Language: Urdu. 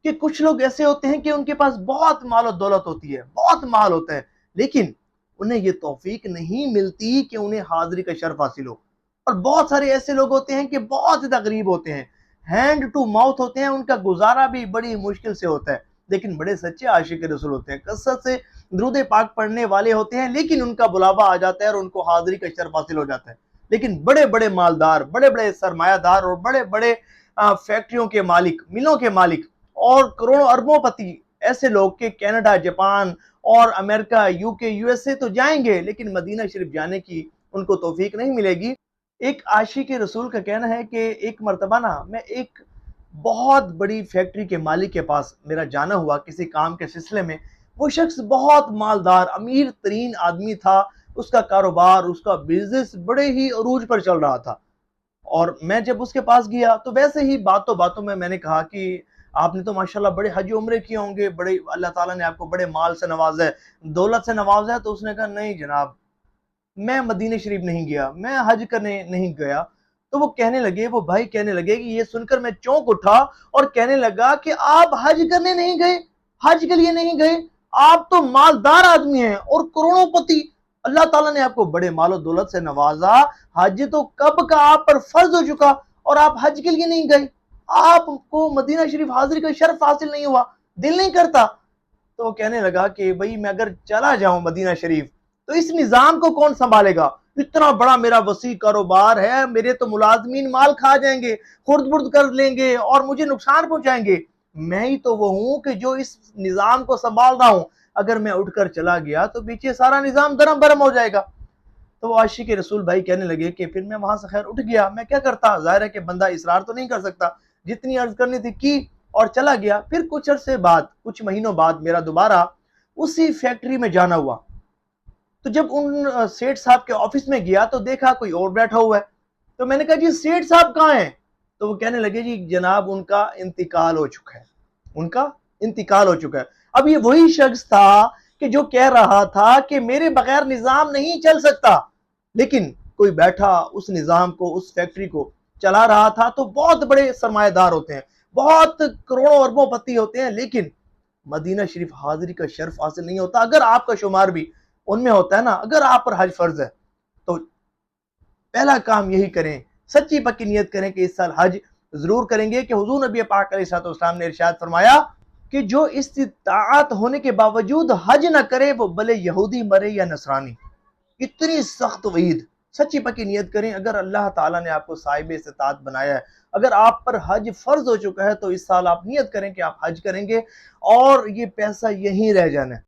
کہ کچھ لوگ ایسے ہوتے ہیں کہ ان کے پاس بہت مال و دولت ہوتی ہے، بہت مال ہوتا ہے، لیکن انہیں یہ توفیق نہیں ملتی کہ انہیں حاضری کا شرف حاصل ہو۔ اور بہت سارے ایسے لوگ ہوتے ہیں کہ بہت زیادہ غریب ہوتے ہیں، ہینڈ ٹو ماؤتھ ہوتے ہیں، ان کا گزارا بھی بڑی مشکل سے ہوتا ہے، لیکن بڑے سچے عاشق رسول ہوتے ہیں، کثرت سے درود پاک پڑھنے والے ہوتے ہیں، لیکن ان کا بلاوا آ جاتا ہے اور ان کو حاضری کا شرف حاصل ہو جاتا ہے۔ لیکن بڑے بڑے مالدار، بڑے بڑے سرمایہ دار اور بڑے بڑے فیکٹریوں کے مالک، ملوں کے مالک اور کروڑوں اربوں پتی ایسے لوگ کہ کینیڈا، جاپان اور امریکہ، یو کے، یو ایس اے تو جائیں گے، لیکن مدینہ شریف جانے کی ان کو توفیق نہیں ملے گی۔ ایک عاشق رسول کا کہنا ہے کہ ایک مرتبہ میں ایک بہت بڑی فیکٹری کے مالک کے پاس میرا جانا ہوا کسی کام کے سلسلے میں۔ وہ شخص بہت مالدار، امیر ترین آدمی تھا، اس کا کاروبار، اس کا بزنس بڑے ہی عروج پر چل رہا تھا۔ اور میں جب اس کے پاس گیا تو ویسے ہی باتوں باتوں میں نے کہا کہ آپ نے تو ماشاءاللہ بڑے حج عمرے کیے ہوں گے، بڑے اللہ تعالیٰ نے آپ کو بڑے مال سے نوازا ہے، دولت سے نوازا ہے۔ تو اس نے کہا نہیں جناب، میں مدینہ شریف نہیں گیا، میں حج کرنے نہیں گیا۔ تو وہ بھائی کہنے لگے کہ یہ سن کر میں چونک اٹھا اور کہنے لگا کہ آپ حج کرنے نہیں گئے، حج کے لیے نہیں گئے، آپ تو مالدار آدمی ہیں اور کروڑوں پتی، اللہ تعالیٰ نے آپ کو بڑے مال و دولت سے نوازا، حج تو کب کا آپ پر فرض ہو چکا اور آپ حج کے لیے نہیں گئے، آپ کو مدینہ شریف حاضری کا شرف حاصل نہیں ہوا، دل نہیں کرتا۔ تو وہ کہنے لگا کہ بھئی میں اگر چلا جاؤں مدینہ شریف تو اس نظام کو کون سنبھالے گا؟ اتنا بڑا میرا وسیع کاروبار ہے، میرے تو ملازمین مال کھا جائیں گے، خرد برد کر لیں گے اور مجھے نقصان پہنچائیں گے۔ میں ہی تو وہ ہوں کہ جو اس نظام کو سنبھال رہا ہوں، اگر میں اٹھ کر چلا گیا تو پیچھے سارا نظام درم برم ہو جائے گا۔ تو وہ عاشق رسول بھائی کہنے لگے کہ پھر میں وہاں سے خیر اٹھ گیا، میں کیا کرتا، ظاہر ہے کہ بندہ اصرار تو نہیں کر سکتا، جتنی عرض کرنی تھی کی اور چلا گیا۔ پھر کچھ عرصے بعد، کچھ مہینوں بعد میرا دوبارہ اسی فیکٹری میں جانا ہوا۔ تو جب ان سیٹ صاحب کے آفس میں گیا تو دیکھا کوئی اور بیٹھا ہوا ہے۔ تو میں نے کہا جی سیٹ صاحب کہاں ہیں؟ تو وہ کہنے لگے جی جناب ان کا انتقال ہو چکا ہے، ان کا انتقال ہو چکا ہے۔ اب یہ وہی شخص تھا کہ جو کہہ رہا تھا کہ میرے بغیر نظام نہیں چل سکتا، لیکن کوئی بیٹھا اس نظام کو، اس فیکٹری کو چلا رہا تھا۔ تو بہت بڑے سرمایہ دار ہوتے ہیں، بہت کروڑوں اربوں پتی ہوتے ہیں، لیکن مدینہ شریف حاضری کا شرف حاصل نہیں ہوتا۔ اگر آپ کا شمار بھی ان میں ہوتا ہے نا، اگر آپ پر حج فرض ہے تو پہلا کام یہی کریں، سچی پکی نیت کریں کہ اس سال حج ضرور کریں گے، کہ حضور نبی پاک علیہ الصلوۃ والسلام نے ارشاد فرمایا کہ جو استطاعت ہونے کے باوجود حج نہ کرے وہ بھلے یہودی مرے یا نصرانی۔ اتنی سخت وعید۔ سچی پکی نیت کریں، اگر اللہ تعالیٰ نے آپ کو صاحب استطاعت بنایا ہے، اگر آپ پر حج فرض ہو چکا ہے تو اس سال آپ نیت کریں کہ آپ حج کریں گے اور یہ پیسہ یہیں رہ جانا ہے۔